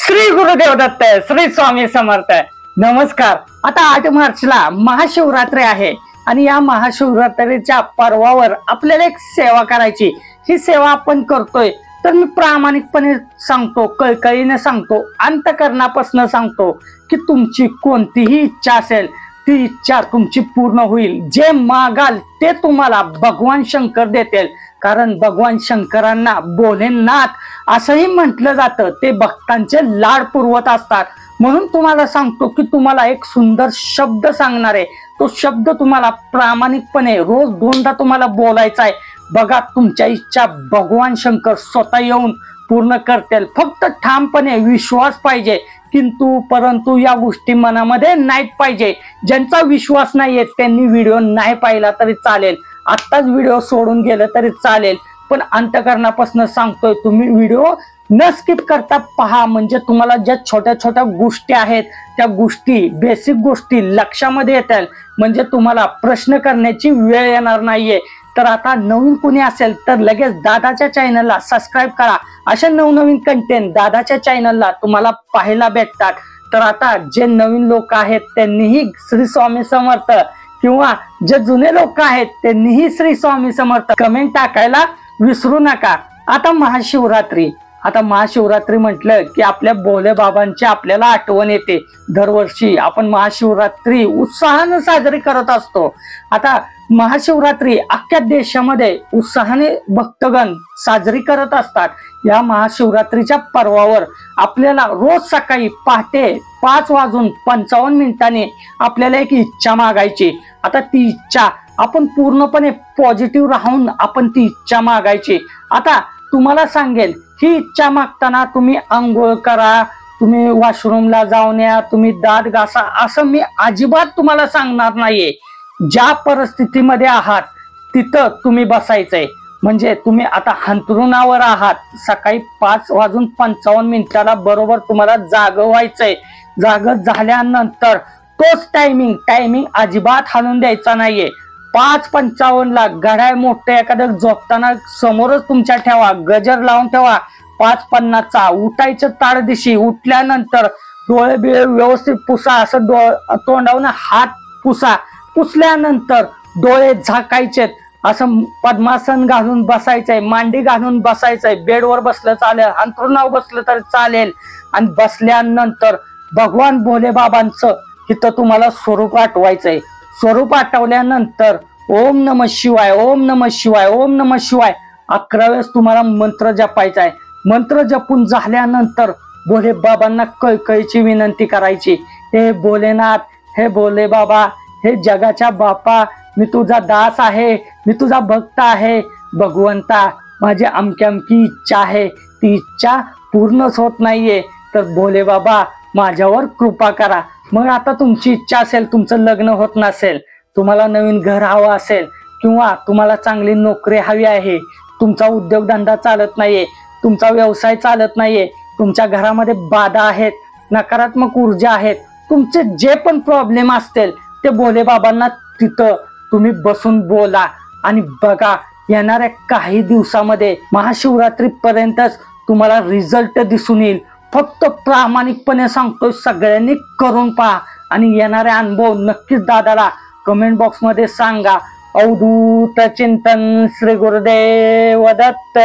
श्री गुरुदेव दत्त, श्री स्वामी समर्थ. नमस्कार. आता 8 मार्चला महाशिवरात्री आहे आणि या महाशिवरात्रीच्या पर्वावर आपल्याला एक सेवा करायची. ही सेवा आपण करतोय तर मी प्रामाणिकपणे सांगतो, कळकळीने सांगतो, अंतःकरणापासून सांगतो की तुमची कोणतीही इच्छा असेल ती इच्छा तुमची पूर्ण होईल. जे मागाल ते तुम्हाला भगवान शंकर देतील. कारण भगवान शंकरांना भोलेनाथ असंही म्हटलं जातं. ते भक्तांचे लाड पुरवत असतात. म्हणून तुम्हाला सांगतो की तुम्हाला एक सुंदर शब्द सांगणार आहे. तो शब्द तुम्हाला प्रामाणिकपणे रोज 2दा तुम्हाला बोलायचा आहे. बघा, तुमच्या इच्छा भगवान शंकर स्वतः येऊन पूर्ण करतील. फक्त ठामपणे विश्वास पाहिजे. परंतु या गोष्टी मनामध्ये नाहीत पाहिजे. ज्यांचा विश्वास नाहीये त्यांनी व्हिडिओ नाही पाहिला तरी चालेल. आत्ताच व्हिडिओ सोडून गेलं तरी चालेल. पण अंतःकरणापासून सांगतोय, तुम्ही व्हिडिओ न स्किप करता पहा. म्हणजे तुम्हाला ज्या छोट्या छोट्या गोष्टी आहेत त्या गोष्टी, बेसिक गोष्टी लक्षामध्ये येतील. म्हणजे तुम्हाला प्रश्न करण्याची वेळ येणार नाहीये. तर आता नवीन कोणी असेल तर लगेच दादाच्या चॅनलला सबस्क्राईब करा. अशा नवनवीन कंटेंट दादाच्या चॅनलला तुम्हाला पाहायला भेटतात. तर आता जे नवीन लोक आहेत त्यांनीही श्री स्वामी समर्थ, किंवा जे जुने लोक आहेत त्यांनीही श्री स्वामी समर्थ कमेंट टाकायला विसरू नका. आता महाशिवरात्री म्हटलं की आपल्या भोले बाबांची आपल्याला आठवण येते. दरवर्षी आपण महाशिवरात्री उत्साहाने साजरी करत असतो. आता महाशिवरात्री अख्ख्या देशामध्ये उत्साहाने भक्तगण साजरी करत असतात. या महाशिवरात्रीच्या पर्वावर आपल्याला रोज सकाळी पहाटे 5:55 आपल्याला एक इच्छा मागायची. आता ती इच्छा आपण पूर्णपणे पॉझिटिव्ह राहून आपण ती इच्छा मागायची. आता तुम्हाला सांगेल, ही इच्छा मागताना तुम्ही आंघोळ करा, तुम्ही वॉशरूमला जाऊन या, तुम्ही दात घासा, असं मी अजिबात तुम्हाला सांगणार नाहीये. ज्या परिस्थितीमध्ये आहात तिथं तुम्ही बसायचंय. म्हणजे तुम्ही आता अंथरुणावर आहात, सकाळी 5:55 बरोबर तुम्हाला जागं व्हायचंय. जागं झाल्यानंतर तोच टायमिंग अजिबात हलून द्यायचा नाहीये. 5:55 घड्याळ मोठं एखादं झोपताना समोरच तुमच्या ठेवा, गजर लावून ठेवा. 5:50 उठायचं ताडदिशी. उठल्यानंतर डोळे बिळे व्यवस्थित पुसा. असं तोंडावून हात पुसा. पुसल्यानंतर डोळे झाकायचे. असं पद्मासन घालून बसायचंय, मांडी घालून बसायचंय. बेडवर बसलं चालेल, अंथरुणावर बसलं तर चालेल. आणि बसल्यानंतर भगवान भोले बाबांचं इथं तुम्हाला स्वरूप आठवायचंय. स्वरूप आठवल्यानंतर ओम नमः शिवाय, ओम नमः शिवाय, ओम नमः शिवाय 11 वेळेस तुम्हाला मंत्र जपायचा आहे. मंत्र जपून झाल्यानंतर भोले बाबांना कळकळीची विनंती करायची. हे भोलेनाथ, हे भोले बाबा, हे जगाच्या बापा, मी तुझा दास आहे, मी तुझा भक्त आहे. भगवंता, माझी अमकी इच्छा आहे, ती इच्छा पूर्णच होत नाहीये. तर भोले बाबा माझ्यावर कृपा करा. मग आता तुमची इच्छा असेल, तुमचं लग्न होत नसेल, तुम्हाला नवीन घर हवं असेल, किंवा तुम्हाला चांगली नोकरी हवी आहे, तुमचा उद्योगधंदा चालत नाहीये, तुमचा व्यवसाय चालत नाहीये, तुमच्या घरामध्ये बाधा आहेत, नकारात्मक ऊर्जा आहेत, तुमचे जे पण प्रॉब्लेम असतील ते भोले बाबांना तिथं तुम्ही बसून बोला. आणि बघा, येणाऱ्या काही दिवसामध्ये महाशिवरात्री पर्यंतच तुम्हाला रिझल्ट दिसून येईल. फक्त प्रामाणिकपणे सांगतोय, सगळ्यांनी करून पहा आणि येणारे अनुभव नक्कीच दादाला कमेंट बॉक्स मध्ये सांगा. अवधूत चिंतन, श्री गुरुदेव दत्त.